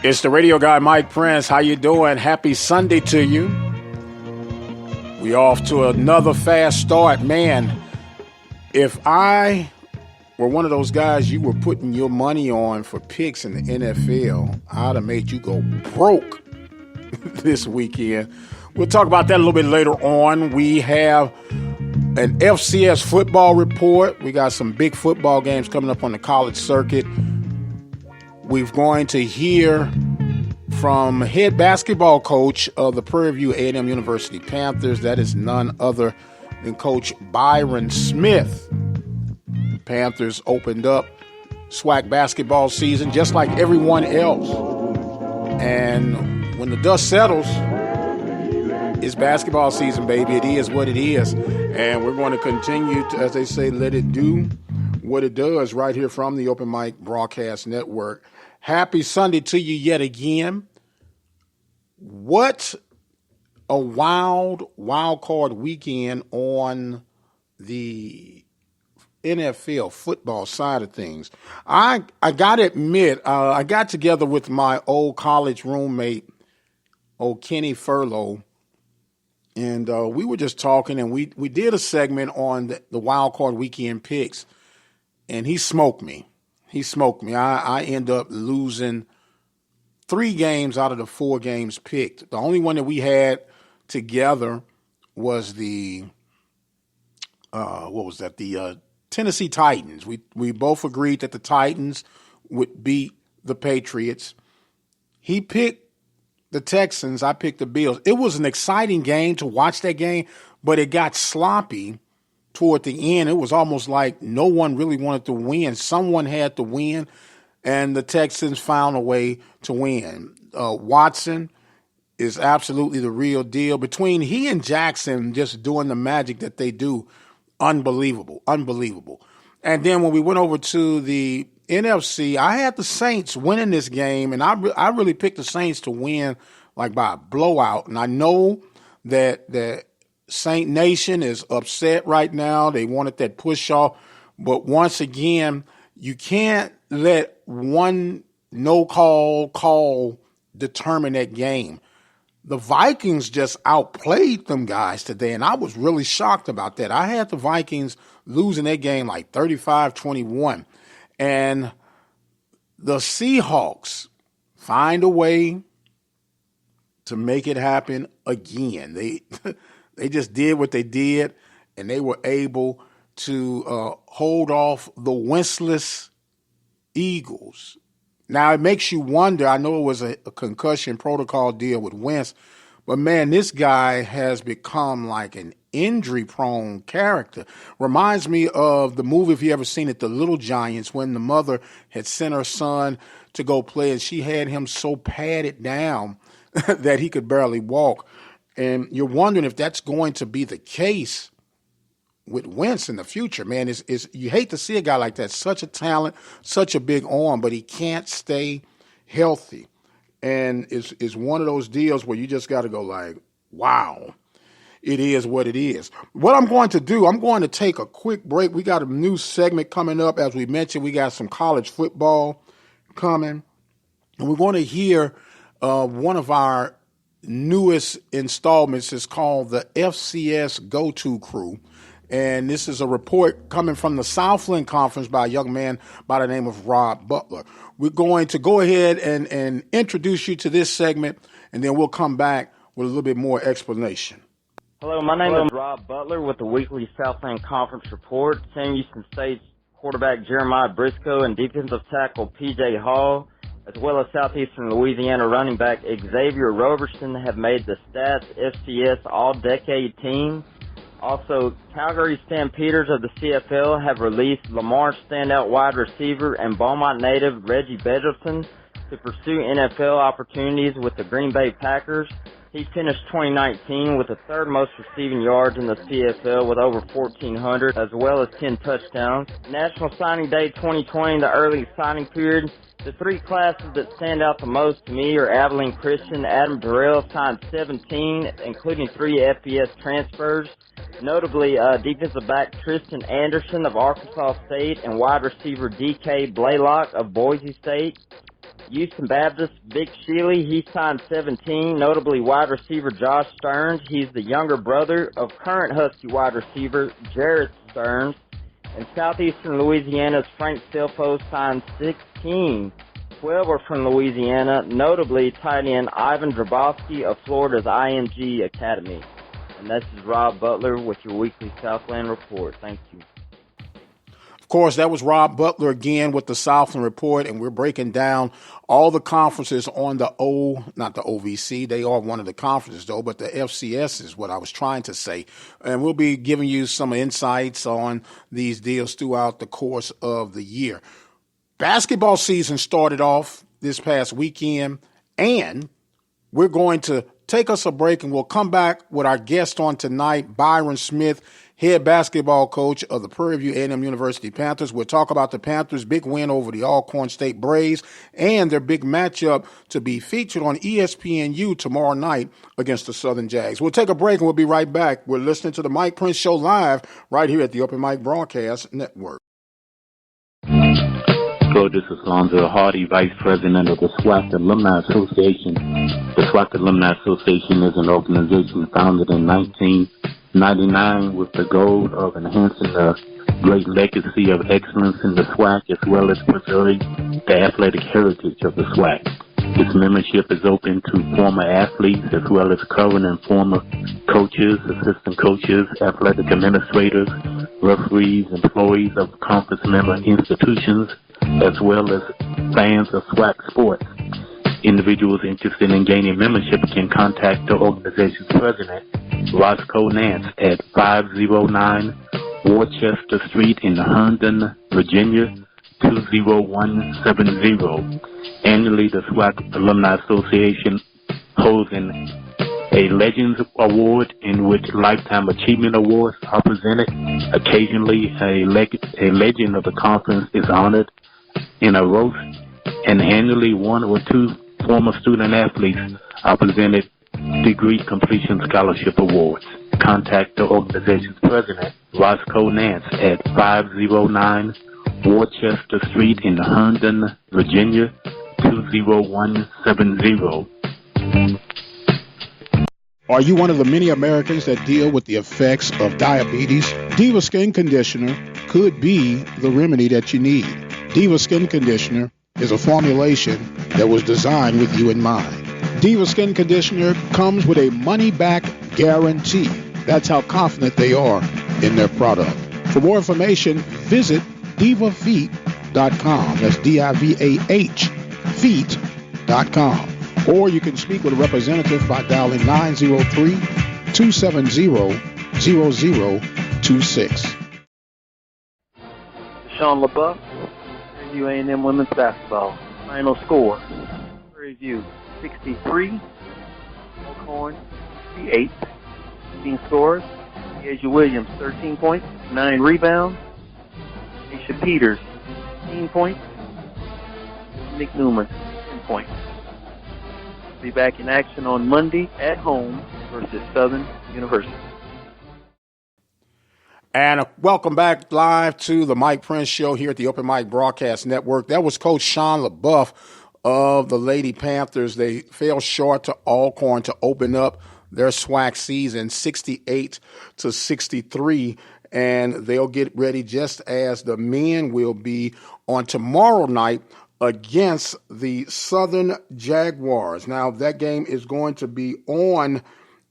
It's the radio guy, Mike Prince. How you doing? Happy Sunday to you. We off to another fast start. Man, if I were one of those guys you were putting your money on for picks in the NFL, I'd have made you go broke this weekend. We'll talk about that a little bit later on. We have an FCS football report. We got some big football games coming up on the college circuit. We're going to hear from head basketball coach of the Prairie A&M University Panthers. That is none other than Coach Byron Smith. Panthers opened up SWAC basketball season just like everyone else. And when the dust settles, it's basketball season, baby. It is what it is. And we're going to continue to, as they say, let it do what it does right here from the Open Mic Broadcast Network. Happy Sunday to you yet again. What a wild card weekend on the NFL football side of things. I got to admit, I got together with my old college roommate, old Kenny Furlow, and we were just talking, and we did a segment on the wild card weekend picks, and he smoked me. I end up losing 3 games out of the 4 games picked. The only one that we had together was the Tennessee Titans. We both agreed that the Titans would beat the Patriots. He picked the Texans. I picked the Bills. It was an exciting game to watch that game, but it got sloppy toward the end. It was almost like no one really wanted to win. Someone had to win, and the Texans found a way to win. Watson is absolutely the real deal. Between he and Jackson just doing the magic that they do, unbelievable. And then when we went over to the NFC, I had the Saints winning this game, and I really picked the Saints to win like by a blowout. And I know that Saint Nation is upset right now. They wanted that push off. But once again, you can't let one no-call determine that game. The Vikings just outplayed them guys today, and I was really shocked about that. I had the Vikings losing that game like 35-21. And the Seahawks find a way to make it happen again. They just did what they did, and they were able to hold off the winless Eagles. Now, it makes you wonder. I know it was a concussion protocol deal with Wentz, but, man, this guy has become like an injury-prone character. Reminds me of the movie, if you ever seen it, The Little Giants, when the mother had sent her son to go play, and she had him so padded down that he could barely walk. And you're wondering if that's going to be the case with Wentz in the future. Man, you hate to see a guy like that, such a talent, such a big arm, but he can't stay healthy. And it's one of those deals where you just got to go like, wow, it is what it is. What I'm going to do, I'm going to take a quick break. We got a new segment coming up. As we mentioned, we got some college football coming. And we're going to hear one of our newest installments. Is called the FCS Go-To Crew. And this is a report coming from the Southland Conference by a young man by the name of Rob Butler. We're going to go ahead and introduce you to this segment, and then we'll come back with a little bit more explanation. Hello, my name is Rob Butler with the weekly Southland Conference report. Sam Houston State's quarterback Jeremiah Briscoe and defensive tackle P.J. Hall, as well as Southeastern Louisiana running back Xavier Roberson, have made the Stats FCS All-Decade team. Also, Calgary Stampeders of the CFL have released Lamar standout wide receiver and Beaumont native Reggie Bedrelson to pursue NFL opportunities with the Green Bay Packers. He finished 2019 with the third most receiving yards in the CFL with over 1,400, as well as 10 touchdowns. National Signing Day 2020, the early signing period. The three classes that stand out the most to me are Abilene Christian. Adam Burrell signed 17, including 3 FBS transfers. Notably, defensive back Tristan Anderson of Arkansas State and wide receiver DK Blaylock of Boise State. Houston Baptist, Vic Shealy, he signed 17, notably wide receiver Josh Stearns. He's the younger brother of current Husky wide receiver Jared Stearns. And Southeastern Louisiana's Frank Stilfo signed 16. 12 are from Louisiana, notably tight end Ivan Drabowski of Florida's IMG Academy. And this is Rob Butler with your weekly Southland Report. Thank you. Of course, that was Rob Butler again with the Southland Report, and we're breaking down all the conferences on the not the OVC. They are one of the conferences, though, but the FCS is what I was trying to say. And we'll be giving you some insights on these deals throughout the course of the year. Basketball season started off this past weekend, and we're going to take us a break, and we'll come back with our guest on tonight, Byron Smith, head basketball coach of the Prairie View A&M University Panthers. We'll talk about the Panthers' big win over the Alcorn State Braves and their big matchup to be featured on ESPNU tomorrow night against the Southern Jags. We'll take a break and we'll be right back. We're listening to the Mike Prince Show live right here at the Open Mic Broadcast Network. So this is Lonzo Hardy, Vice President of the SWAC Alumni Association. The SWAC Alumni Association is an organization founded in 1999 with the goal of enhancing the great legacy of excellence in the SWAC as well as preserving the athletic heritage of the SWAC. Its membership is open to former athletes as well as current and former coaches, assistant coaches, athletic administrators, referees, employees of conference member institutions, as well as fans of SWAC sports. Individuals interested in gaining membership can contact the organization's president, Roscoe Nance, at 509 Worcester Street in Herndon, Virginia, 20170. Annually, the SWAC Alumni Association holds a Legends Award in which Lifetime Achievement Awards are presented. Occasionally, a legend of the conference is honored in a roast, and annually 1 or 2 former student athletes are presented degree completion scholarship awards. Contact the organization's president, Roscoe Nance, at 509 Worcester Street in Herndon, Virginia, 20170. Are you one of the many Americans that deal with the effects of diabetes? Diva Skin Conditioner could be the remedy that you need. Diva Skin Conditioner is a formulation that was designed with you in mind. Diva Skin Conditioner comes with a money-back guarantee. That's how confident they are in their product. For more information, visit divafeet.com. That's D-I-V-A-H, feet.com. Or you can speak with a representative by dialing 903-270-0026. Sean LaBeouf, Prairie View A&M women's basketball. Final score, Prairie View 63, Alcorn 68. Team scores, Asia Williams 13 points, 9 rebounds. Aisha Peters 15 points. Nick Newman 10 points. Be back in action on Monday at home versus Southern University. And welcome back live to the Mike Prince Show here at the Open Mic Broadcast Network. That was Coach Sean LaBeouf of the Lady Panthers. They fell short to Alcorn to open up their SWAC season 68-63, and they'll get ready just as the men will be on tomorrow night against the Southern Jaguars. Now, that game is going to be on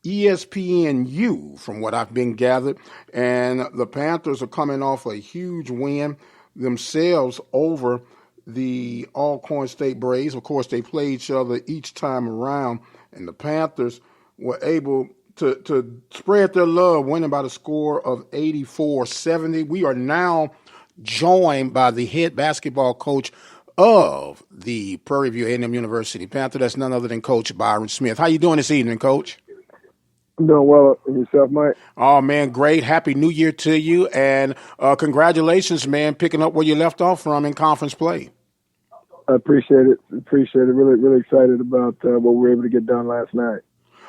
ESPNU, from what I've been gathered, and the Panthers are coming off a huge win themselves over the Alcorn State Braves. Of course, they play each other each time around, and the Panthers were able to spread their love, winning by the score of 84-70. We are now joined by the head basketball coach of the Prairie View A&M University Panther. That's none other than Coach Byron Smith. How you doing this evening, Coach? I'm doing well. And yourself, Mike? Oh, man, great. Happy New Year to you. And congratulations, man, picking up where you left off from in conference play. I appreciate it. Really, really excited about what we were able to get done last night.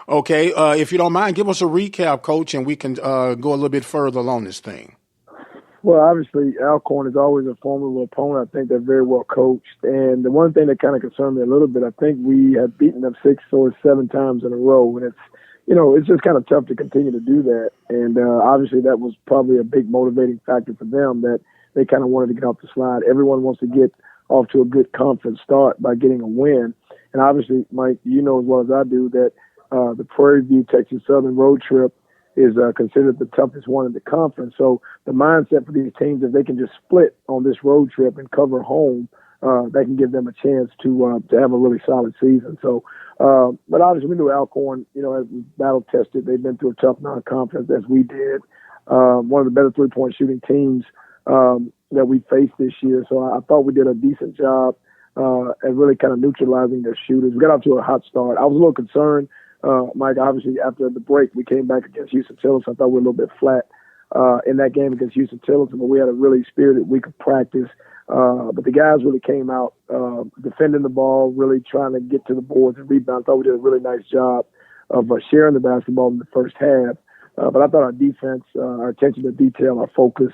Okay. If you don't mind, give us a recap, Coach, and we can go a little bit further along this thing. Well, obviously, Alcorn is always a formidable opponent. I think they're very well coached. And the one thing that kind of concerned me a little bit, I think we have beaten them 6 or 7 times in a row. And it's just kind of tough to continue to do that. And obviously, that was probably a big motivating factor for them, that they kind of wanted to get off the slide. Everyone wants to get off to a good conference start by getting a win. And obviously, Mike, you know as well as I do that the Prairie View Texas Southern road trip is considered the toughest one in the conference. So the mindset for these teams, if they can just split on this road trip and cover home, that can give them a chance to have a really solid season. So, but obviously we knew Alcorn, as battle tested, they've been through a tough non-conference as we did. One of the better 3-point shooting teams that we faced this year. So I thought we did a decent job at really kind of neutralizing their shooters. We got off to a hot start. I was a little concerned, Mike, obviously after the break, we came back against Houston-Tillotson. I thought we were a little bit flat in that game against Houston-Tillotson, but we had a really spirited week of practice. But the guys really came out defending the ball, really trying to get to the boards and rebound. I thought we did a really nice job of sharing the basketball in the first half. But I thought our defense, our attention to detail, our focus,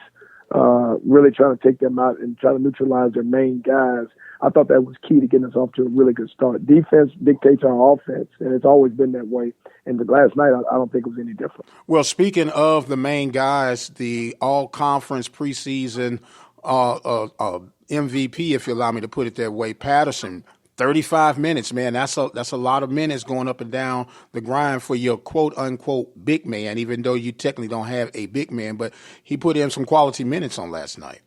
really trying to take them out and try to neutralize their main guys, I thought that was key to getting us off to a really good start. Defense dictates our offense, and it's always been that way. And last night, I don't think it was any different. Well, speaking of the main guys, the all-conference preseason MVP, if you allow me to put it that way, Patterson, 35 minutes, man. That's a lot of minutes going up and down the grind for your quote-unquote big man, even though you technically don't have a big man. But he put in some quality minutes on last night.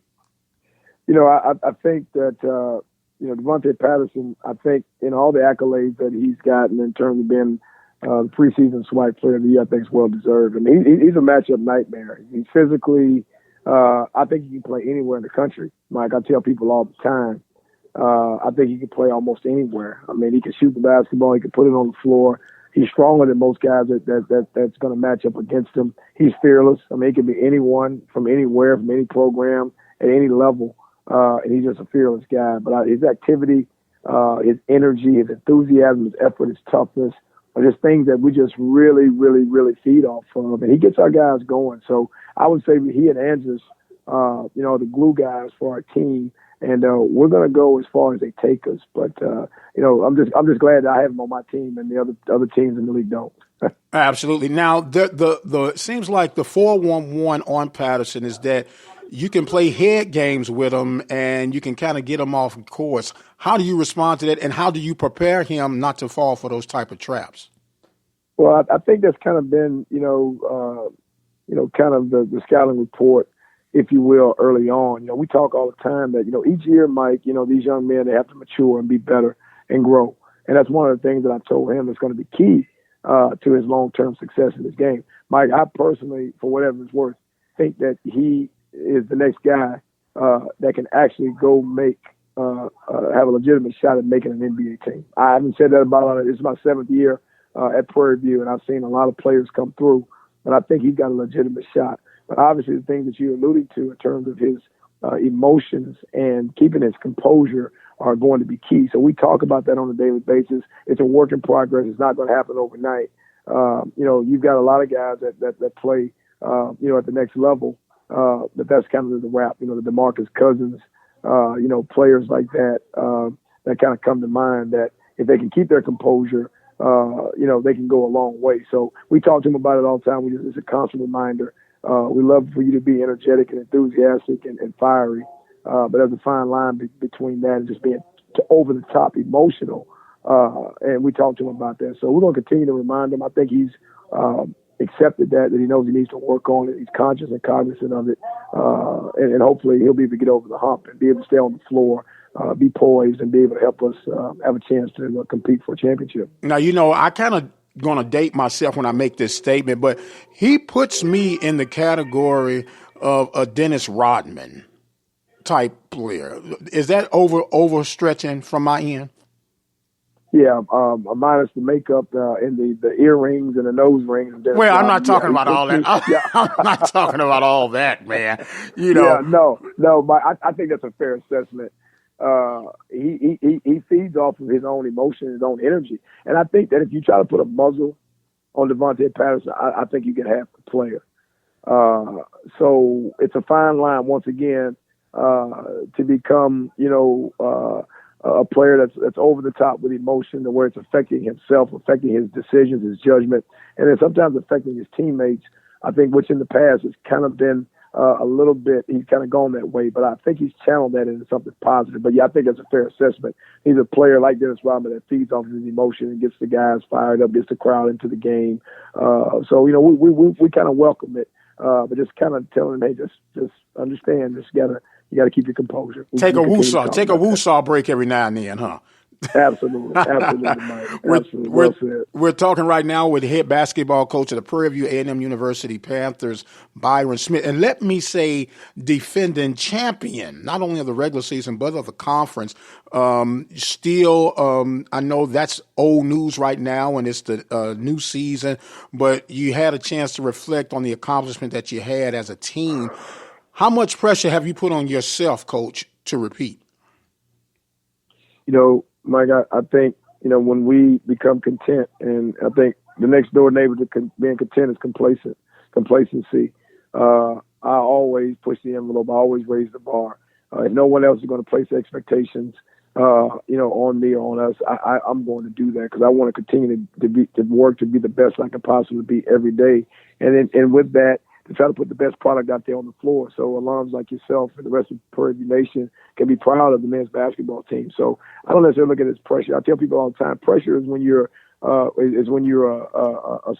I think that, Devontae Patterson, I think in all the accolades that he's gotten in terms of being the preseason SWAC player of the year, I think is well-deserved. I mean, he's a matchup nightmare. He's physically, I think he can play anywhere in the country. Mike, I tell people all the time, I think he can play almost anywhere. I mean, he can shoot the basketball. He can put it on the floor. He's stronger than most guys that's going to match up against him. He's fearless. I mean, he can be anyone from anywhere, from any program, at any level. And he's just a fearless guy. But his activity, his energy, his enthusiasm, his effort, his toughness are just things that we just really, really, really feed off of. And he gets our guys going. So I would say he and Andrews, are the glue guys for our team. And we're going to go as far as they take us. But, I'm just glad that I have him on my team and the other teams in the league don't. Absolutely. Now, the it seems like the 4-1-1 on Patterson is that you can play head games with him and you can kind of get him off course. How do you respond to that, and how do you prepare him not to fall for those type of traps? Well, I think that's kind of been, kind of the scouting report, if you will, early on. We talk all the time that, each year, Mike, these young men, they have to mature and be better and grow. And that's one of the things that I told him that's going to be key to his long-term success in this game. Mike, I personally, for whatever it's worth, think that he is the next guy that can actually go have a legitimate shot at making an NBA team. I haven't said that about it. This is my 7th year at Prairie View, and I've seen a lot of players come through, but I think he's got a legitimate shot. But obviously the things that you're alluding to in terms of his emotions and keeping his composure are going to be key. So we talk about that on a daily basis. It's a work in progress. It's not going to happen overnight. You've got a lot of guys that play, at the next level. But that's kind of the wrap, the DeMarcus Cousins, players like that, that kind of come to mind, that if they can keep their composure, they can go a long way. So we talk to them about it all the time. It's a constant reminder. We love for you to be energetic and enthusiastic and fiery. But there's a fine line between that and just being over the top emotional. And we talk to him about that. So we're going to continue to remind him. I think he's, accepted that he knows he needs to work on it. He's conscious and cognizant of it. And hopefully he'll be able to get over the hump and be able to stay on the floor, be poised, and be able to help us have a chance to compete for a championship. Now, I kind of going to date myself when I make this statement, but he puts me in the category of a Dennis Rodman type player. Is that overstretching from my end? Yeah, minus the makeup and the earrings and the nose rings. Well, I'm not talking about all that. I'm not talking about all that, man. You know. Yeah, no. I think that's a fair assessment. He feeds off of his own emotion, his own energy, and I think that if you try to put a muzzle on Devontae Patterson, I think you get half the player. So it's a fine line once again to become, a player that's over the top with emotion, to where it's affecting himself, affecting his decisions, his judgment, and then sometimes affecting his teammates. I think which in the past has kind of been a little bit, he's kind of gone that way, but I think he's channeled that into something positive. But yeah, I think that's a fair assessment. He's a player like Dennis Rodman that feeds off of his emotion and gets the guys fired up, gets the crowd into the game. So we kind of welcome it, but just kind of telling him, hey, just understand, you gotta keep your composure. Take a woosah break every now and then, huh? Absolutely, Mike. Absolutely. Well said. We're talking right now with head basketball coach of the Prairie View A&M University Panthers, Byron Smith. And let me say, defending champion, not only of the regular season, but of the conference. I know that's old news right now, and it's the new season, but you had a chance to reflect on the accomplishment that you had as a team. How much pressure have you put on yourself, Coach, to repeat? Mike, I think, when we become content, and I think the next door neighbor to being content is complacency. I always push the envelope. I always raise the bar. If no one else is going to place expectations, on me or on us, I'm going to do that because I want to continue to work to be the best I can possibly be every day. And with that, to try to put the best product out there on the floor, so alums like yourself and the rest of Prairie View Nation can be proud of the men's basketball team. So I don't necessarily look at it as pressure. I tell people all the time, pressure is when you're a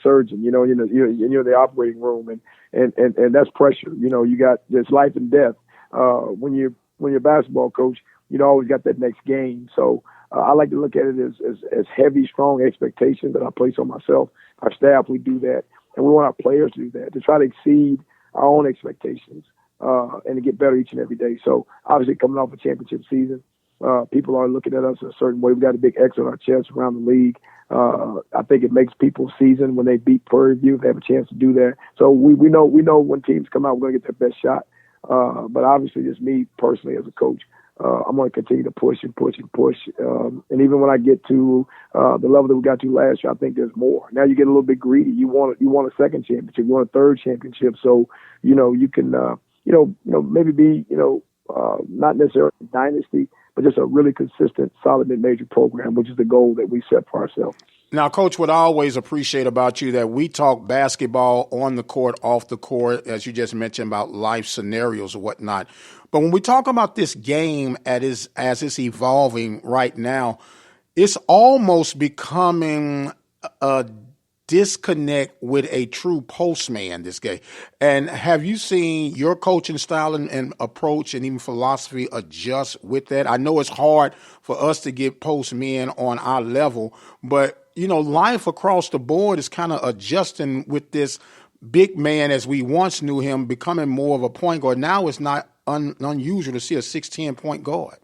surgeon, you're in the operating room, and that's pressure. You got this life and death. When you're a basketball coach, you always got that next game. So I like to look at it as heavy, strong expectations that I place on myself. Our staff, we do that. And we want our players to do that, to try to exceed our own expectations and to get better each and every day. So obviously coming off a championship season, people are looking at us in a certain way. We've got a big X on our chest around the league. I think it makes people season when they beat Prairie View. They have a chance to do that. So we know when teams come out, we're going to get their best shot. But obviously just me personally as a coach, I'm going to continue to push and push and push. And even when I get to the level that we got to last year, I think there's more. Now you get a little bit greedy. You want a second championship. You want a third championship. So, you can, maybe be, not necessarily a dynasty, but just a really consistent, solid mid-major program, which is the goal that we set for ourselves. Now, Coach, what I always appreciate about you that we talk basketball on the court, off the court, as you just mentioned about life scenarios or whatnot. But when we talk about this game as it's evolving right now, it's almost becoming a disconnect with a true postman this game. And have you seen your coaching style and approach and even philosophy adjust with that? I know it's hard for us to get postmen on our level, but life across the board is kind of adjusting with this big man as we once knew him, becoming more of a point guard. Now it's not unusual to see a 6'10" point guard.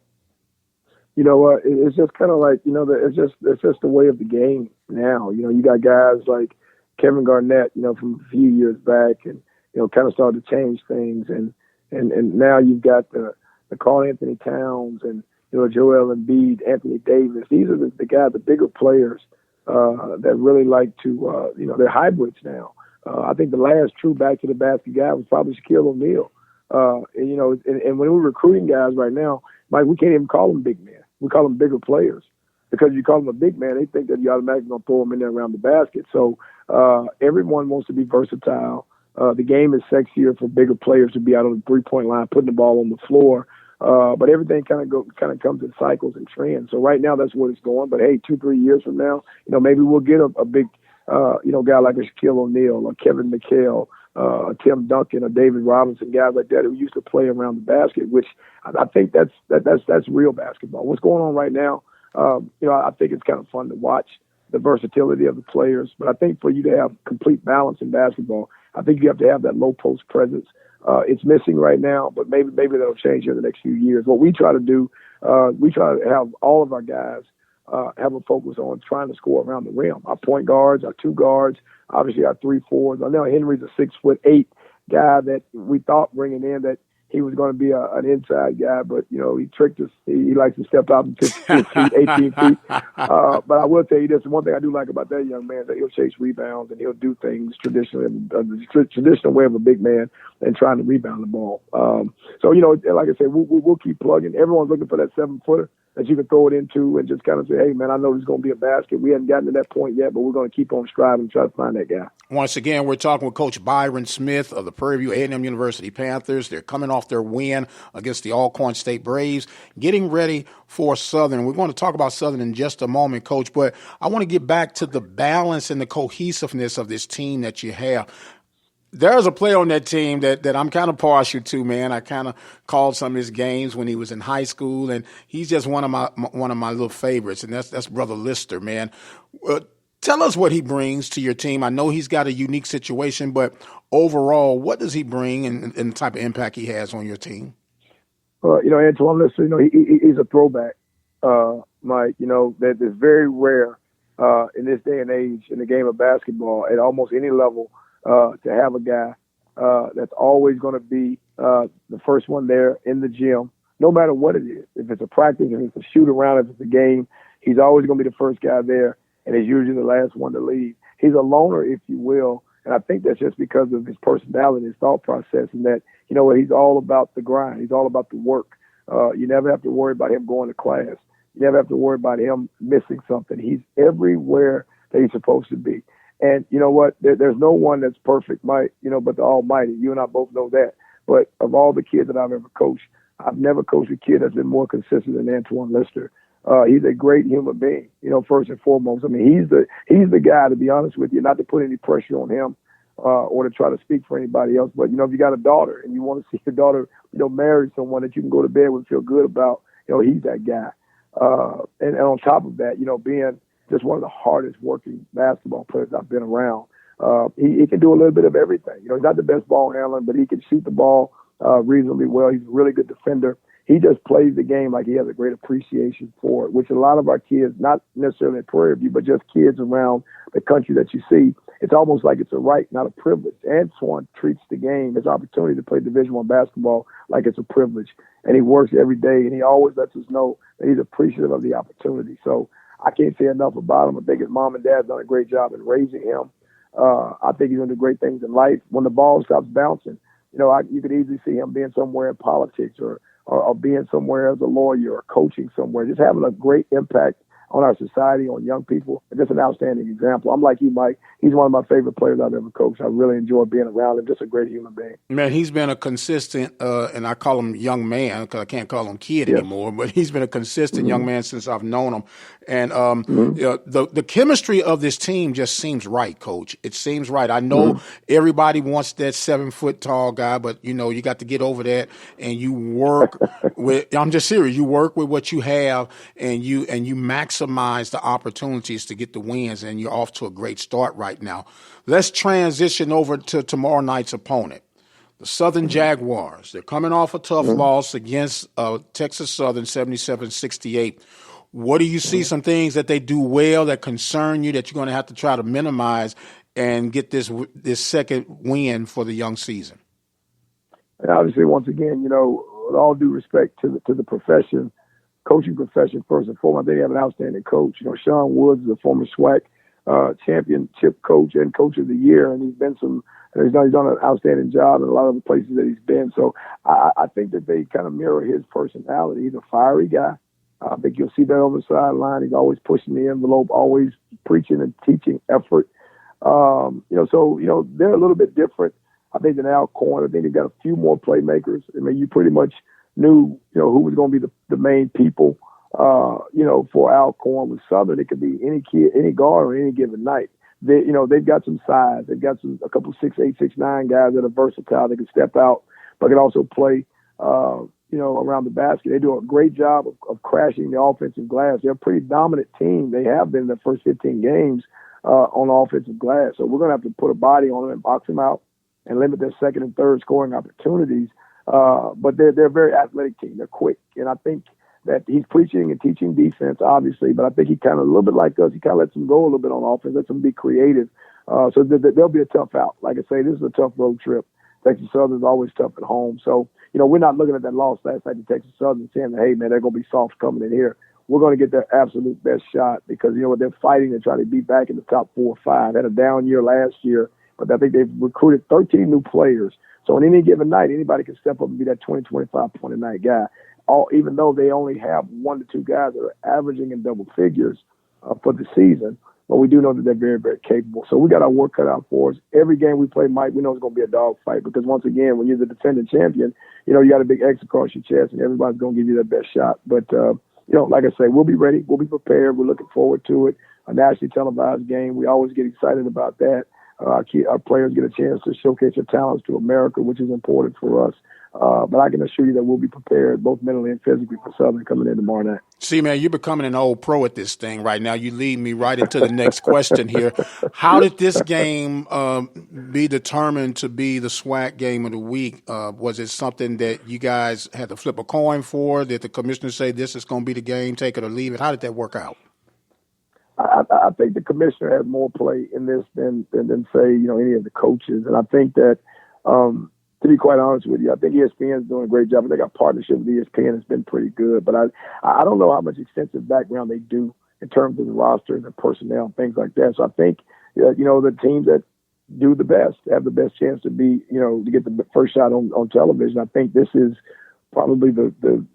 It's just kind of like, it's just the way of the game now. You got guys like Kevin Garnett, from a few years back and, kind of started to change things. And now you've got the Karl Anthony Towns and, Joel Embiid, Anthony Davis. These are the guys, the bigger players that really like to, they're hybrids now. I think the last true back to the basket guy was probably Shaquille O'Neal. And when we're recruiting guys right now, Mike, we can't even call them big men. We call them bigger players because if you call them a big man, they think that you automatically going to throw them in there around the basket. So everyone wants to be versatile. The game is sexier for bigger players to be out on the 3-point line, putting the ball on the floor. But everything kind of comes in cycles and trends. So right now that's where it's going. But hey, 2-3 years from now, maybe we'll get a big, guy like a Shaquille O'Neal or Kevin McHale, Tim Duncan or David Robinson, guys like that who used to play around the basket, which I think that's real basketball. What's going on right now, I think it's kind of fun to watch the versatility of the players. But I think for you to have complete balance in basketball, I think you have to have that low post presence. It's missing right now, but maybe that'll change in the next few years. What we try to do, we try to have all of our guys have a focus on trying to score around the rim. Our point guards, our two guards, obviously our 3-4s. I know Henry's a 6'8" guy that we thought bringing in that he was going to be an inside guy, but, he tricked us. He likes to step out in 15 feet, 18 feet. But I will tell you this, one thing I do like about that young man is that he'll chase rebounds and he'll do things traditionally, the traditional way of a big man and trying to rebound the ball. So, like I said, we'll keep plugging. Everyone's looking for that 7-footer that you can throw it into and just kind of say, hey, man, I know there's going to be a basket. We haven't gotten to that point yet, but we're going to keep on striving and try to find that guy. Once again, we're talking with Coach Byron Smith of the Prairie A&M University Panthers. They're coming off their win against the Alcorn State Braves, getting ready for Southern. We're going to talk about Southern in just a moment, Coach, but I want to get back to the balance and the cohesiveness of this team that you have. There's a player on that team that I'm kind of partial to, man. I kind of called some of his games when he was in high school, and he's just one of my little favorites, and that's Brother Lister, man. Tell us what he brings to your team. I know he's got a unique situation, but overall, what does he bring and the type of impact he has on your team? Antoine Lister, he's a throwback, Mike. That is very rare in this day and age in the game of basketball at almost any level. To have a guy that's always going to be the first one there in the gym, no matter what it is. If it's a practice, if it's a shoot around, if it's a game, he's always going to be the first guy there, and he's usually the last one to leave. He's a loner, if you will, and I think that's just because of his personality, his thought process, and that, he's all about the grind. He's all about the work. You never have to worry about him going to class. You never have to worry about him missing something. He's everywhere that he's supposed to be. And you know what? There's no one that's perfect, Mike, but the Almighty. You and I both know that. But of all the kids that I've ever coached, I've never coached a kid that's been more consistent than Antoine Lister. He's a great human being, first and foremost. I mean, he's the guy, to be honest with you, not to put any pressure on him or to try to speak for anybody else. But, if you got a daughter and you want to see your daughter, marry someone that you can go to bed with and feel good about, he's that guy. And on top of that, being just one of the hardest working basketball players I've been around. He can do a little bit of everything. He's not the best ball handler, but he can shoot the ball reasonably well. He's a really good defender. He just plays the game like he has a great appreciation for it, which a lot of our kids, not necessarily at Prairie View, but just kids around the country that you see, it's almost like it's a right, not a privilege. Antoine treats the game, his opportunity to play Division I basketball, like it's a privilege. And he works every day, and he always lets us know that he's appreciative of the opportunity. So I can't say enough about him. I think his mom and dad have done a great job in raising him. I think he's going to do great things in life. When the ball stops bouncing, you could easily see him being somewhere in politics or being somewhere as a lawyer or coaching somewhere, just having a great impact on our society, on young people. Just an outstanding example. I'm like you, Mike. He's one of my favorite players I've ever coached. I really enjoy being around him. Just a great human being. Man, he's been a consistent, and I call him young man because I can't call him kid anymore, but he's been a consistent young man since I've known him. And the chemistry of this team just seems right, Coach. It seems right. I know everybody wants that 7-foot tall guy, but, you got to get over that and you work with – I'm just serious. You work with what you have and you maximize the opportunities to get the wins, and you're off to a great start right now. Let's transition over to tomorrow night's opponent, the Southern Jaguars. They're coming off a tough loss against Texas Southern, 77-68. What do you see some things that they do well that concern you that you're going to have to try to minimize and get this second win for the young season? And obviously, once again, with all due respect to the profession, coaching profession first and foremost, they have an outstanding coach. Sean Woods is a former SWAC championship coach and coach of the year, and he's done an outstanding job in a lot of the places that he's been. So I think that they kind of mirror his personality. He's a fiery guy. I think you'll see that on the sideline. He's always pushing the envelope, always preaching and teaching effort. So they're a little bit different, I think, than Alcorn. I think they've got a few more playmakers. I mean, you pretty much knew, who was going to be the main people, for Alcorn. With Southern, it could be any kid, any guard on any given night. They've got some size. They've got a couple 6'8", 6'9" guys that are versatile. They can step out, but can also play, around the basket. They do a great job of crashing the offensive glass. They're a pretty dominant team. They have been in the first 15 games on offensive glass. So we're going to have to put a body on them and box them out. and limit their second and third scoring opportunities. But they're a very athletic team. They're quick, and I think that he's preaching and teaching defense, obviously, but I think he kind of a little bit like us. He kind of lets them go a little bit on offense, lets them be creative. So they'll be a tough out. Like I say, this is a tough road trip. Texas Southern's always tough at home. So, we're not looking at that loss last night to Texas Southern saying that, hey, man, they're going to be soft coming in here. We're going to get their absolute best shot because, they're fighting to try to be back in the top 4 or 5. They had a down year last year, but I think they've recruited 13 new players. So on any given night, anybody can step up and be that 20, 25-point-a-night guy. Even though they only have 1 to 2 guys that are averaging in double figures for the season. But we do know that they're very, very capable. So we got our work cut out for us. Every game we play, Mike, we know it's going to be a dogfight because, once again, when you're the defending champion, you got a big X across your chest and everybody's going to give you their best shot. But, like I say, we'll be ready. We'll be prepared. We're looking forward to it. A nationally televised game. We always get excited about that. Our players get a chance to showcase their talents to America, which is important for us. But I can assure you that we'll be prepared both mentally and physically for Southern coming in tomorrow night. See, man, you're becoming an old pro at this thing right now. You lead me right into the next question here. How did this game be determined to be the SWAC game of the week? Was it something that you guys had to flip a coin for? Did the commissioner say this is going to be the game, take it or leave it? How did that work out? I think the commissioner has more play in this than say, any of the coaches. And I think that, to be quite honest with you, I think ESPN is doing a great job. I think our partnership with ESPN has been pretty good. But I don't know how much extensive background they do in terms of the roster and the personnel and things like that. So I think, the teams that do the best have the best chance to be, to get the first shot on television. I think this is probably the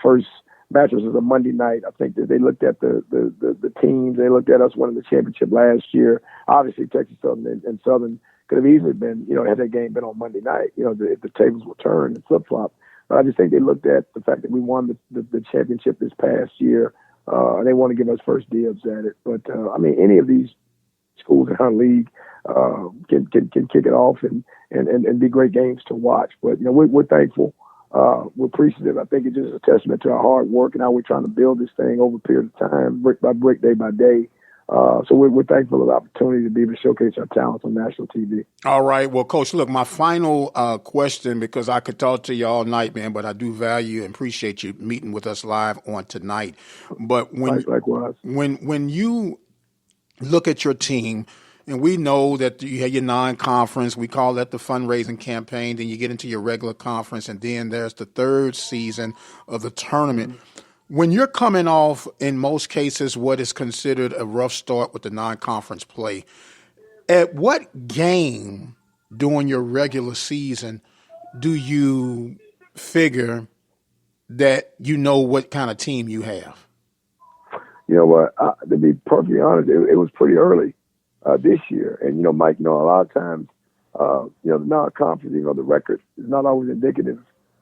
first matches is a Monday night. I think that they looked at the teams. They looked at us winning the championship last year. Obviously, Texas Southern and Southern could have easily been, had that game been on Monday night, if the tables were turned and flip-flop. But I just think they looked at the fact that we won the championship this past year, and they want to give us first dibs at it. But, any of these schools in our league can kick it off and be great games to watch. But, we're thankful. We're appreciative. I think it's just a testament to our hard work and how we're trying to build this thing over a period of time, brick by brick, day by day. So we're thankful for the opportunity to be able to showcase our talents on national TV. All right. Well, Coach, look, my final question, because I could talk to you all night, man, but I do value and appreciate you meeting with us live on tonight. But likewise. When you look at your team, and we know that you have your non-conference, we call that the fundraising campaign, then you get into your regular conference, and then there's the third season of the tournament. Mm-hmm. When you're coming off, in most cases, what is considered a rough start with the non-conference play, at what game during your regular season do you figure that you know what kind of team you have? You know what? To be perfectly honest, it was pretty early this year. And, Mike, a lot of times, the non-conference, the record is not always indicative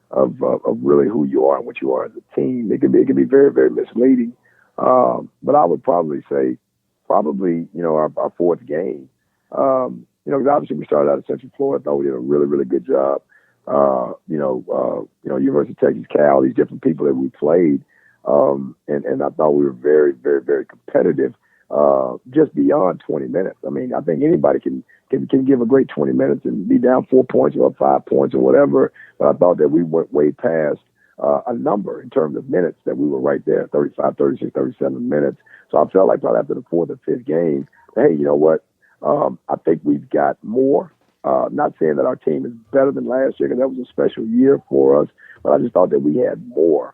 of really who you are and what you are as a team. It can be very, very misleading. But I would probably say our fourth game. Because obviously we started out at Central Florida. I thought we did a really, really good job. University of Texas, Cal, these different people that we played. And I thought we were very, very, very competitive, just beyond 20 minutes. I think anybody can give a great 20 minutes and be down 4 points or up 5 points or whatever. But I thought that we went way past a number in terms of minutes, that we were right there, 35, 36, 37 minutes. So I felt like probably after the fourth or fifth game, hey, you know what? I think we've got more. Not saying that our team is better than last year, because that was a special year for us, but I just thought that we had more,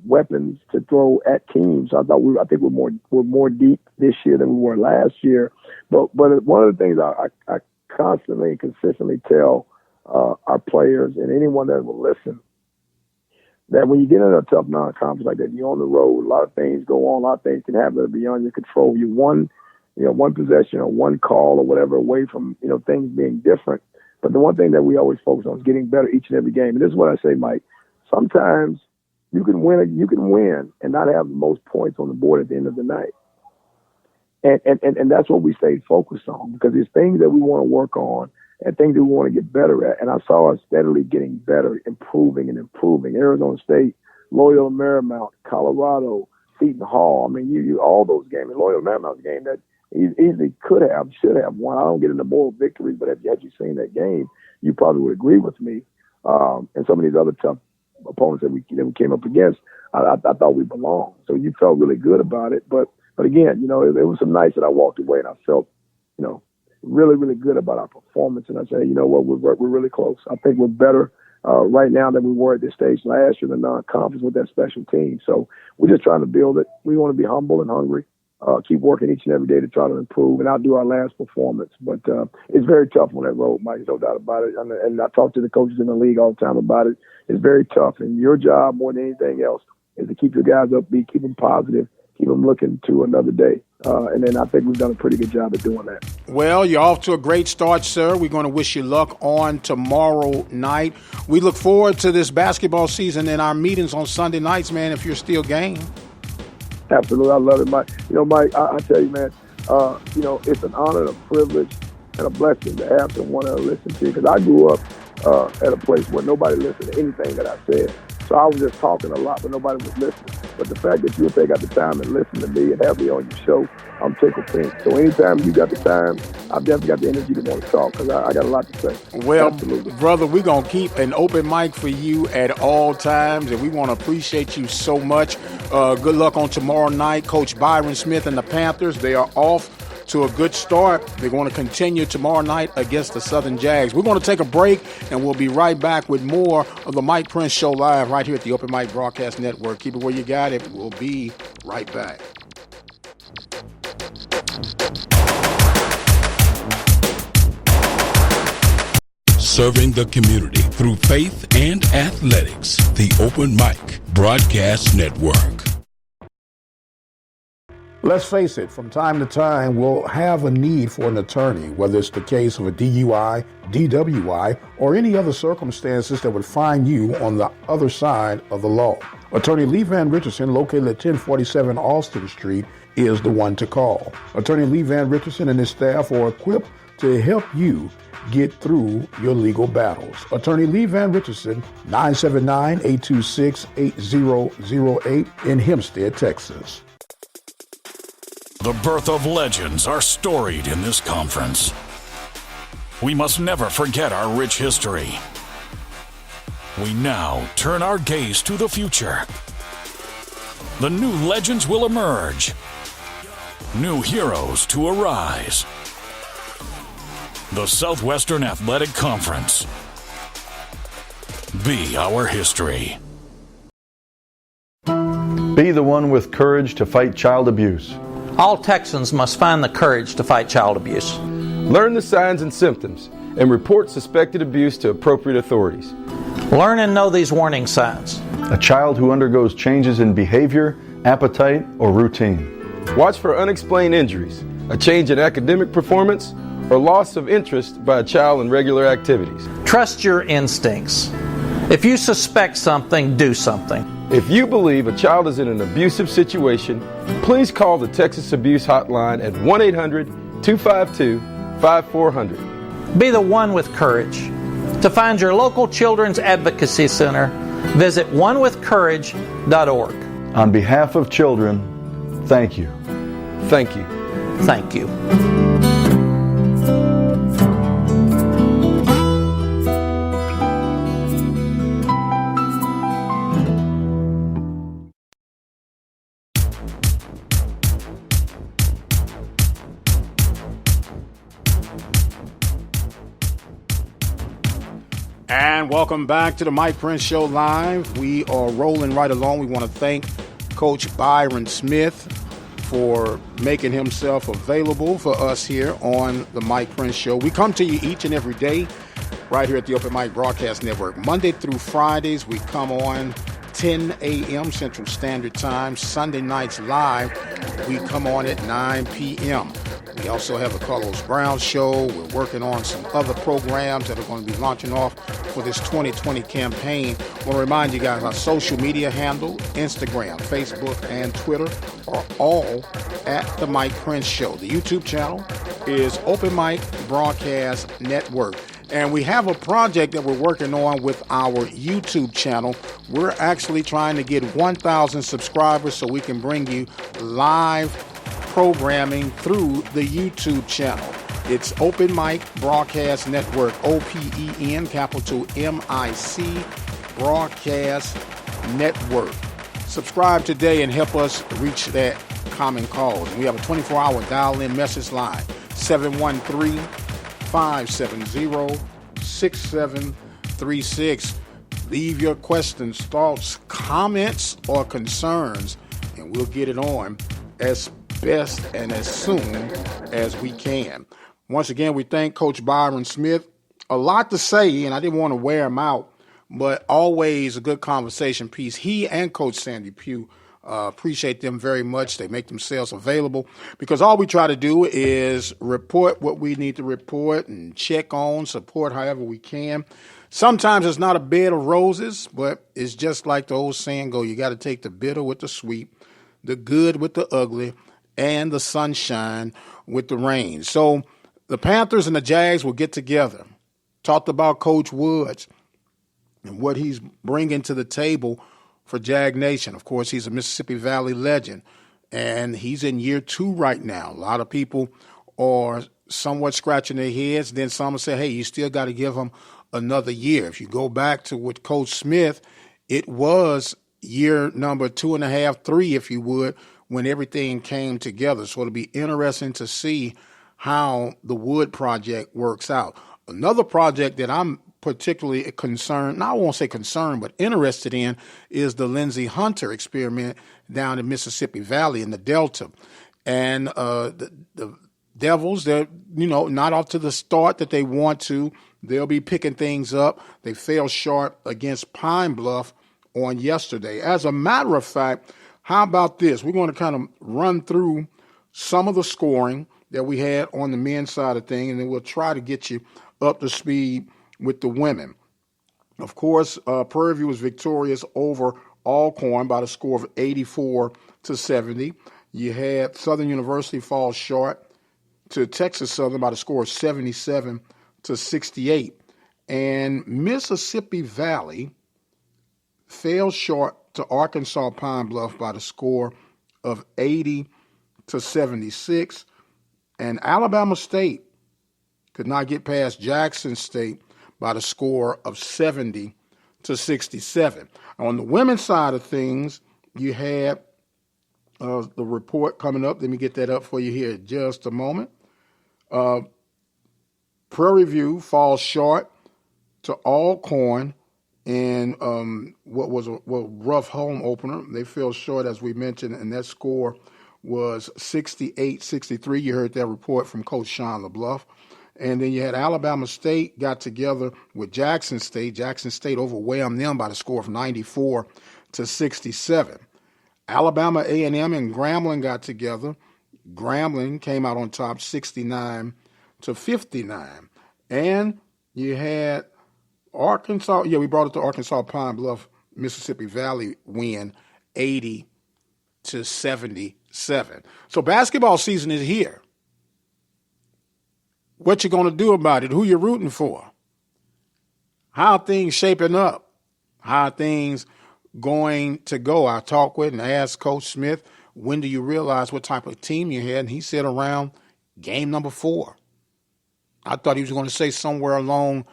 weapons to throw at teams. I think we're more deep this year than we were last year. But one of the things I constantly and consistently tell our players and anyone that will listen, that when you get in a tough non-conference like that, you're on the road, a lot of things go on, a lot of things can happen that are beyond your control. You're one possession or one call or whatever away from, things being different. But the one thing that we always focus on is getting better each and every game. And this is what I say, Mike. Sometimes you can win and not have the most points on the board at the end of the night. And that's what we stayed focused on, because there's things that we want to work on and things that we want to get better at. And I saw us steadily getting better, improving. Arizona State, Loyola Marymount, Colorado, Seton Hall. You all those games. And Loyola Marymount's a game that easily could have, should have won. I don't get into moral victories, but had you seen that game, you probably would agree with me. And some of these other tough opponents that we came up against, I thought we belonged. So you felt really good about it. But again, it was some nights that I walked away and I felt, really, really good about our performance. And I said, you know what, we're really close. I think we're better right now than we were at this stage last year in the non-conference with that special team. So we're just trying to build it. We want to be humble and hungry. Keep working each and every day to try to improve and outdo our last performance. But it's very tough on that road, Mike, no doubt about it. And I talk to the coaches in the league all the time about it. It's very tough. And your job, more than anything else, is to keep your guys upbeat, keep them positive, keep them looking to another day. And then I think we've done a pretty good job at doing that. Well, you're off to a great start, sir. We're going to wish you luck on tomorrow night. We look forward to this basketball season and our meetings on Sunday nights, man, if you're still game. Absolutely. I love it, Mike. Mike, I tell you, man, it's an honor and a privilege and a blessing to have someone to listen to, because I grew up at a place where nobody listened to anything that I said. So I was just talking a lot, but nobody was listening. But the fact that you would take out the time and listen to me and have me on your show, I'm tickled pink. So anytime you got the time, I've definitely got the energy to want to talk, because I got a lot to say. Well, absolutely, brother, we're going to keep an open mic for you at all times, and we want to appreciate you so much. Good luck on tomorrow night. Coach Byron Smith and the Panthers, they are off to a good start. They're going to continue tomorrow night against the Southern Jags. We're going to take a break, and we'll be right back with more of the Mike Prince Show live right here at the Open Mic Broadcast Network. Keep it where you got it. We'll be right back. Serving the community through faith and athletics. The Open Mic Broadcast Network. Let's face it, from time to time, we'll have a need for an attorney, whether it's the case of a DUI, DWI, or any other circumstances that would find you on the other side of the law. Attorney Lee Van Richardson, located at 1047 Austin Street, is the one to call. Attorney Lee Van Richardson and his staff are equipped to help you get through your legal battles. Attorney Lee Van Richardson, 979-826-8008 in Hempstead, Texas. The birth of legends are storied in this conference. We must never forget our rich history. We now turn our gaze to the future. The new legends will emerge. New heroes to arise. The Southwestern Athletic Conference. Be our history. Be the one with courage to fight child abuse. All Texans must find the courage to fight child abuse. Learn the signs and symptoms and report suspected abuse to appropriate authorities. Learn and know these warning signs. A child who undergoes changes in behavior, appetite, or routine. Watch for unexplained injuries, a change in academic performance, or loss of interest by a child in regular activities. Trust your instincts. If you suspect something, do something. If you believe a child is in an abusive situation, please call the Texas Abuse Hotline at 1-800-252-5400. Be the one with courage. To find your local Children's Advocacy Center, visit onewithcourage.org. On behalf of children, thank you. Thank you. Thank you. And welcome back to the Mike Prince Show Live. We are rolling right along. We want to thank Coach Byron Smith for making himself available for us here on the Mike Prince Show. We come to you each and every day right here at the Open Mic Broadcast Network. Monday through Fridays, we come on 10 a.m. Central Standard Time. Sunday nights live, we come on at 9 p.m. We also have the Carlos Brown Show. We're working on some other programs that are going to be launching off for this 2020 campaign. I want to remind you guys, our social media handle, Instagram, Facebook, and Twitter are all at The Mike Prince Show. The YouTube channel is Open Mic Broadcast Network. And we have a project that we're working on with our YouTube channel. We're actually trying to get 1,000 subscribers so we can bring you live programming through the YouTube channel. It's Open Mic Broadcast Network, OPEN, capital MIC, Broadcast Network. Subscribe today and help us reach that common cause. We have a 24-hour dial-in message line, 713-570-6736. Leave your questions, thoughts, comments, or concerns, and we'll get it on as best and as soon as we can. Once again, we thank Coach Byron Smith. A lot to say, and I didn't want to wear him out, but always a good conversation piece. He and Coach Sandy Pugh, appreciate them very much. They make themselves available because all we try to do is report what we need to report and check on, support however we can. Sometimes it's not a bed of roses, but it's just like the old saying go, you got to take the bitter with the sweet, the good with the ugly, and the sunshine with the rain. So the Panthers and the Jags will get together. Talked about Coach Woods and what he's bringing to the table for Jag Nation. Of course, he's a Mississippi Valley legend, and he's in year 2 right now. A lot of people are somewhat scratching their heads. Then some will say, hey, you still got to give him another year. If you go back to with Coach Smith, it was year number 2.5, 3, if you would, when everything came together. So it'll be interesting to see how the Wood project works out. Another project that I'm particularly concerned, I won't say concerned, but interested in is the Lindsey Hunter experiment down in Mississippi Valley in the Delta. And the Devils, they're, not off to the start that they want to. They'll be picking things up. They fell short against Pine Bluff on yesterday. As a matter of fact, how about this? We're going to kind of run through some of the scoring that we had on the men's side of things, and then we'll try to get you up to speed with the women. Of course, Prairie View was victorious over Alcorn by the score of 84-70. You had Southern University fall short to Texas Southern by the score of 77-68. And Mississippi Valley fell short to Arkansas Pine Bluff by the score of 80-76. And Alabama State could not get past Jackson State by the score of 70-67. On the women's side of things, you had the report coming up. Let me get that up for you here in just a moment. Prairie View falls short to Alcorn in what was a rough home opener. They fell short, as we mentioned, and that score was 68-63. You heard that report from Coach Sean LeBluff. And then you had Alabama State got together with Jackson State. Jackson State overwhelmed them by the score of 94-67. Alabama A&M and Grambling got together. Grambling came out on top 69-59. And you had Arkansas. Yeah, we brought it to Arkansas Pine Bluff, Mississippi Valley win 80-77. So basketball season is here. What you going to do about it? Who you rooting for? How are things shaping up? How are things going to go? I talked with and asked Coach Smith, when do you realize what type of team you had? And he said around game number 4. I thought he was going to say somewhere along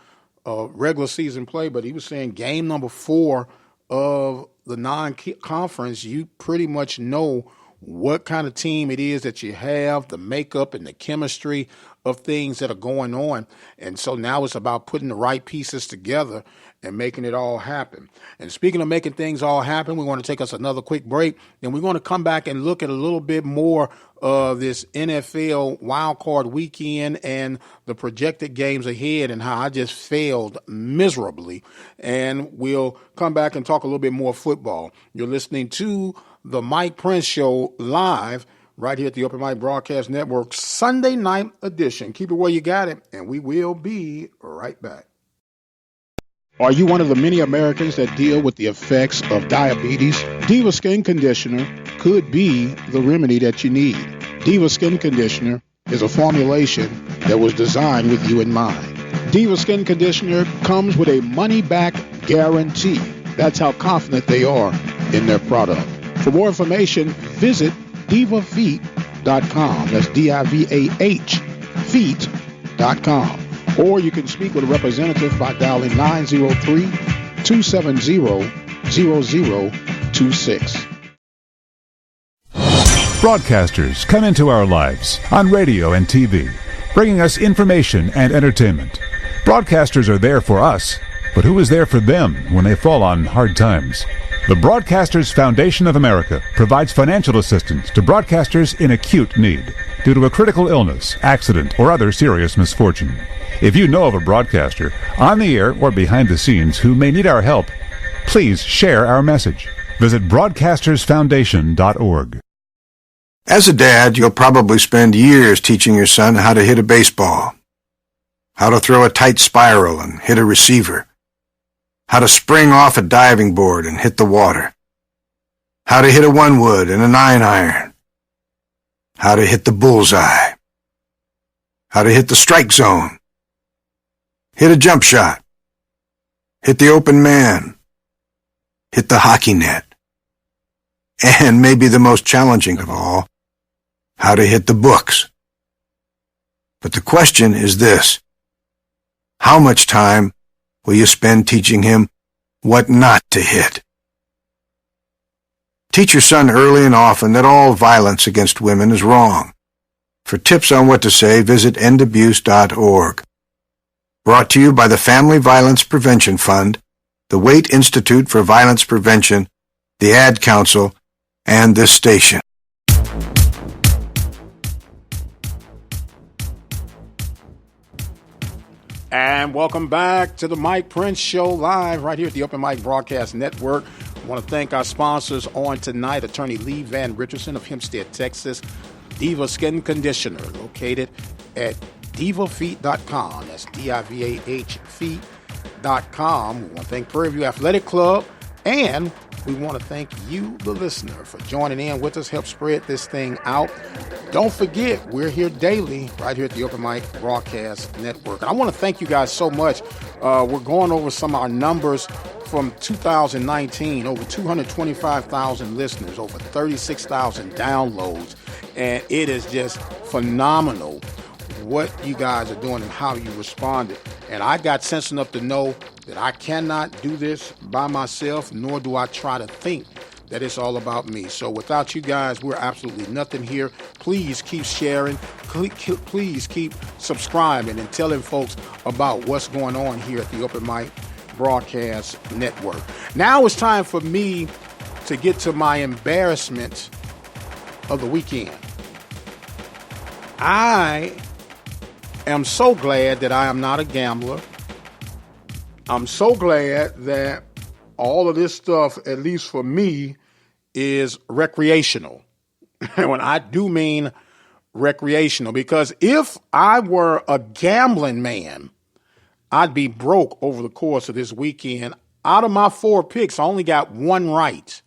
regular season play, but he was saying game number 4 of the non-conference, you pretty much know what kind of team it is that you have, the makeup and the chemistry of things that are going on. And so now it's about putting the right pieces together and making it all happen. And speaking of making things all happen, we want to take us another quick break. Then we're going to come back and look at a little bit more of this NFL wildcard weekend and the projected games ahead and how I just failed miserably. And we'll come back and talk a little bit more football. You're listening to The Mike Prince Show live right here at the Open Mic Broadcast Network, Sunday night edition. Keep it where you got it, and we will be right back. Are you one of the many Americans that deal with the effects of diabetes? Diva Skin Conditioner could be the remedy that you need. Diva Skin Conditioner is a formulation that was designed with you in mind. Diva Skin Conditioner comes with a money-back guarantee. That's how confident they are in their product. For more information, visit divafeet.com. divahfeet.com. That's DIVAH feet.com. Or you can speak with a representative by dialing 903-270-0026. Broadcasters come into our lives on radio and TV, bringing us information and entertainment. Broadcasters are there for us, but who is there for them when they fall on hard times? The Broadcasters Foundation of America provides financial assistance to broadcasters in acute need due to a critical illness, accident, or other serious misfortune. If you know of a broadcaster on the air or behind the scenes who may need our help, please share our message. Visit broadcastersfoundation.org. As a dad, you'll probably spend years teaching your son how to hit a baseball, how to throw a tight spiral and hit a receiver, how to spring off a diving board and hit the water, how to hit a 1-wood and a 9-iron, how to hit the bullseye, how to hit the strike zone, hit a jump shot, hit the open man, hit the hockey net, and maybe the most challenging of all, how to hit the books. But the question is this: how much time will you spend teaching him what not to hit? Teach your son early and often that all violence against women is wrong. For tips on what to say, visit endabuse.org. Brought to you by the Family Violence Prevention Fund, the Waite Institute for Violence Prevention, the Ad Council, and this station. And welcome back to the Mike Prince Show live right here at the Open Mic Broadcast Network. I want to thank our sponsors on tonight, Attorney Lee Van Richardson of Hempstead, Texas, Diva Skin Conditioner, located at divafeet.com. That's DIVAH feet.com. We want to thank Prairie View Athletic Club, and we want to thank you, the listener, for joining in with us, help spread this thing out. Don't forget, we're here daily right here at the Open Mic Broadcast Network. And I want to thank you guys so much. We're going over some of our numbers from 2019, over 225,000 listeners, over 36,000 downloads. And it is just phenomenal what you guys are doing and how you responded. And I got sense enough to know that I cannot do this by myself, nor do I try to think that it's all about me. So without you guys, we're absolutely nothing here. Please keep sharing. Please keep subscribing and telling folks about what's going on here at the Open Mic Broadcast Network. Now it's time for me to get to my embarrassment of the weekend. I am so glad that I am not a gambler. I'm so glad that all of this stuff, at least for me, is recreational. And when I do mean recreational, because if I were a gambling man, I'd be broke over the course of this weekend. Out of my 4 picks, I only got one right.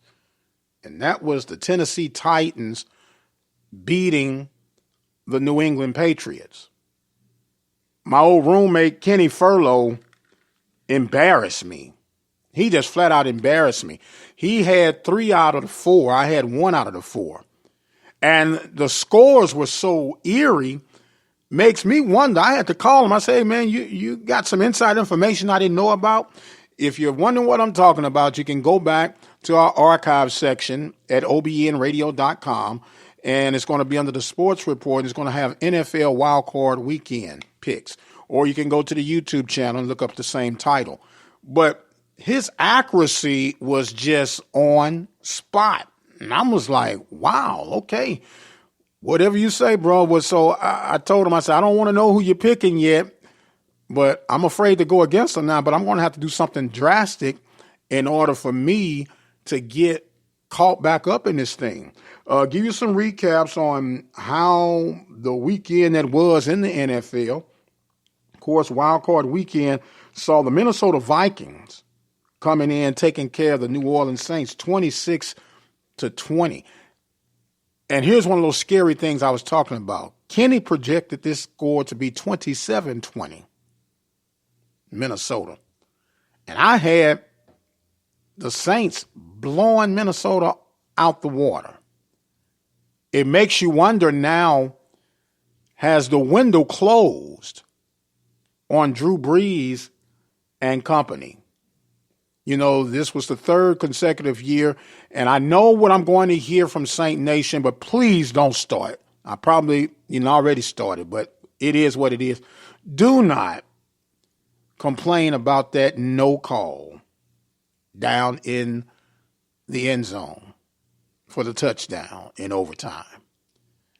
And that was the Tennessee Titans beating the New England Patriots. My old roommate, Kenny Furlow, embarrassed me. He just flat out embarrassed me. He had 3 out of the 4. I had 1 out of the 4. And the scores were so eerie, makes me wonder. I had to call him. I say, hey, man, you got some inside information I didn't know about? If you're wondering what I'm talking about, you can go back to our archive section at obnradio.com, and it's going to be under the sports report. It's going to have NFL Wild Card Weekend picks. Or you can go to the YouTube channel and look up the same title. But his accuracy was just on spot. And I was like, wow, okay. Whatever you say, bro. So I told him, I said, I don't want to know who you're picking yet, but I'm afraid to go against him now. But I'm going to have to do something drastic in order for me to get caught back up in this thing. Give you some recaps on how the weekend that was in the NFL. Of course, Wild Card Weekend saw the Minnesota Vikings coming in, taking care of the New Orleans Saints 26-20. And here's one of those scary things I was talking about. Kenny projected this score to be 27-20, Minnesota. And I had the Saints blowing Minnesota out the water. it makes you wonder now, has the window closed on Drew Brees and company? You know, this was the third consecutive year, and I know what I'm going to hear from Saint Nation, but please don't start. I probably, already started, but it is what it is. Do not complain about that no call down in the end zone for the touchdown in overtime.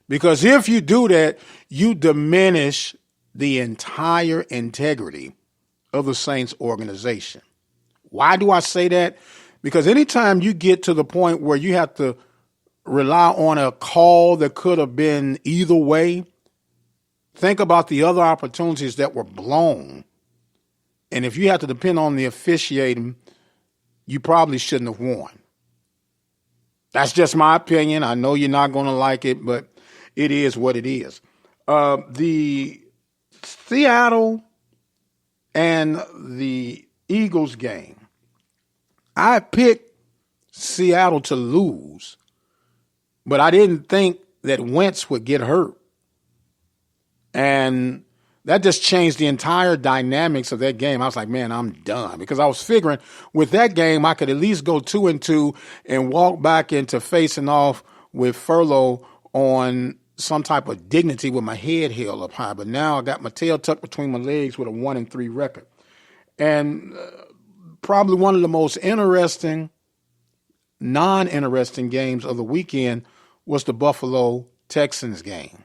Because if you do that, you diminish the entire integrity of the Saints organization. Why do I say that? Because anytime you get to the point where you have to rely on a call that could have been either way, think about the other opportunities that were blown. And if you have to depend on the officiating, you probably shouldn't have won. That's just my opinion. I know you're not going to like it, but it is what it is. The Seattle and the Eagles game, I picked Seattle to lose, but I didn't think that Wentz would get hurt. And that just changed the entire dynamics of that game. I was like, man, I'm done. Because I was figuring with that game, I could at least go 2-2 and walk back into facing off with Furlow on some type of dignity with my head held up high. But now I got my tail tucked between my legs with a 1-3 record. And probably one of the most interesting, non-interesting games of the weekend was the Buffalo Texans game.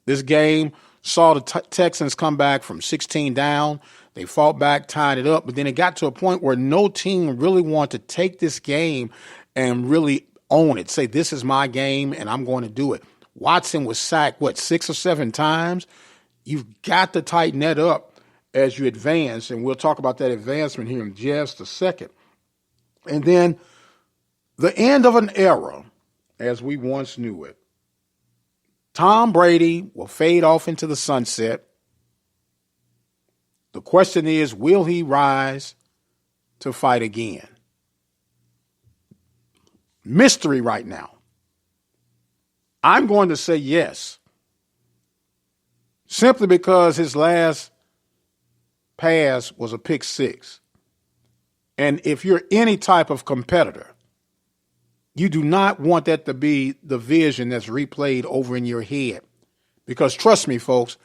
This game saw the Texans come back from 16 down. They fought back, tied it up, but then it got to a point where no team really wanted to take this game and really own it, say, this is my game and I'm going to do it. Watson was sacked, 6 or 7 times? You've got to tighten that up as you advance, and we'll talk about that advancement here in just a second. And then the end of an era as we once knew it. Tom Brady will fade off into the sunset. The question is, will he rise to fight again? Mystery right now. I'm going to say yes, simply because his last pass was a pick 6. And if you're any type of competitor, you do not want that to be the vision that's replayed over in your head. Because trust me, folks,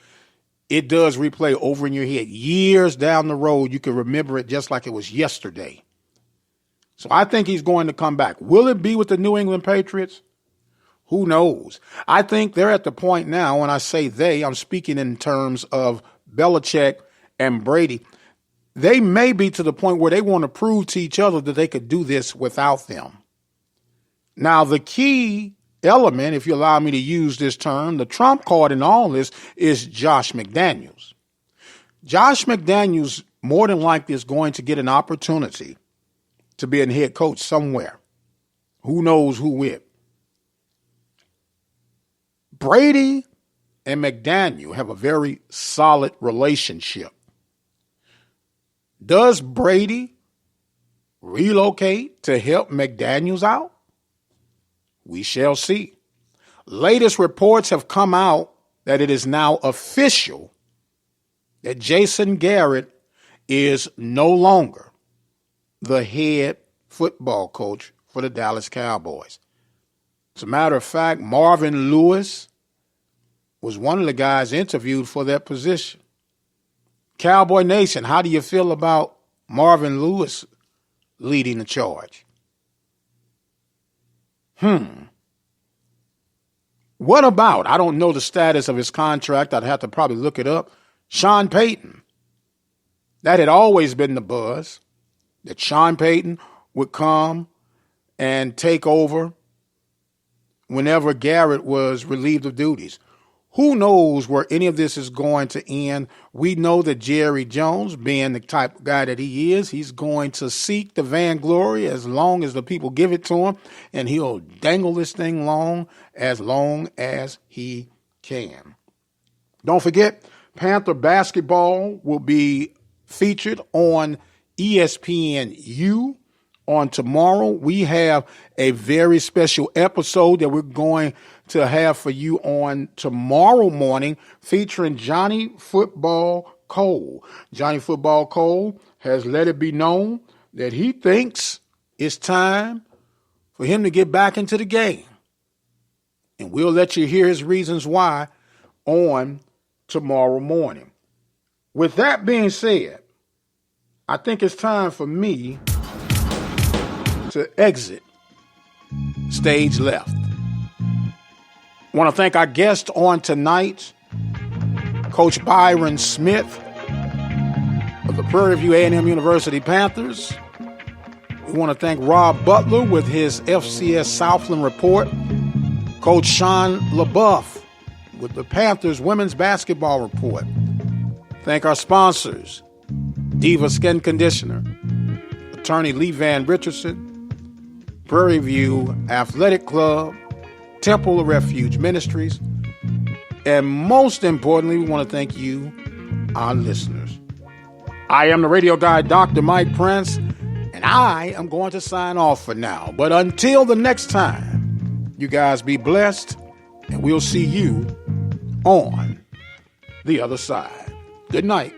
it does replay over in your head. Years down the road, you can remember it just like it was yesterday. So I think he's going to come back. Will it be with the New England Patriots? Who knows? I think they're at the point now, when I say they, I'm speaking in terms of Belichick and Brady. They may be to the point where they want to prove to each other that they could do this without them. Now, the key element, if you allow me to use this term, the trump card in all this is Josh McDaniels. Josh McDaniels more than likely is going to get an opportunity to be a head coach somewhere. Who knows who with? Brady and McDaniel have a very solid relationship. Does Brady relocate to help McDaniels out? We shall see. Latest reports have come out that it is now official that Jason Garrett is no longer the head football coach for the Dallas Cowboys. As a matter of fact, Marvin Lewis was one of the guys interviewed for that position. Cowboy Nation, how do you feel about Marvin Lewis leading the charge? What about, I don't know the status of his contract, I'd have to probably look it up, Sean Payton. That had always been the buzz, that Sean Payton would come and take over whenever Garrett was relieved of duties. Who knows where any of this is going to end? We know that Jerry Jones, being the type of guy that he is, he's going to seek the vainglory as long as the people give it to him, and he'll dangle this thing long as he can. Don't forget, Panther basketball will be featured on ESPNU on tomorrow. We have a very special episode that we're going to have for you on tomorrow morning, featuring Johnny Football Cole. Johnny Football Cole has let it be known that he thinks it's time for him to get back into the game. And we'll let you hear his reasons why on tomorrow morning. With that being said, I think it's time for me to exit stage left. I want to thank our guest on tonight, Coach Byron Smith of the Prairie View A&M University Panthers. We want to thank Rob Butler with his FCS Southland report, Coach Sean LaBeouf with the Panthers Women's Basketball report. Thank our sponsors, Diva Skin Conditioner, Attorney Lee Van Richardson, Prairie View Athletic Club, Temple of Refuge Ministries, and most importantly, we want to thank you, our listeners. I am the radio guy, Dr. Mike Prince, and I am going to sign off for now. But until the next time, you guys be blessed, and we'll see you on the other side. Good night.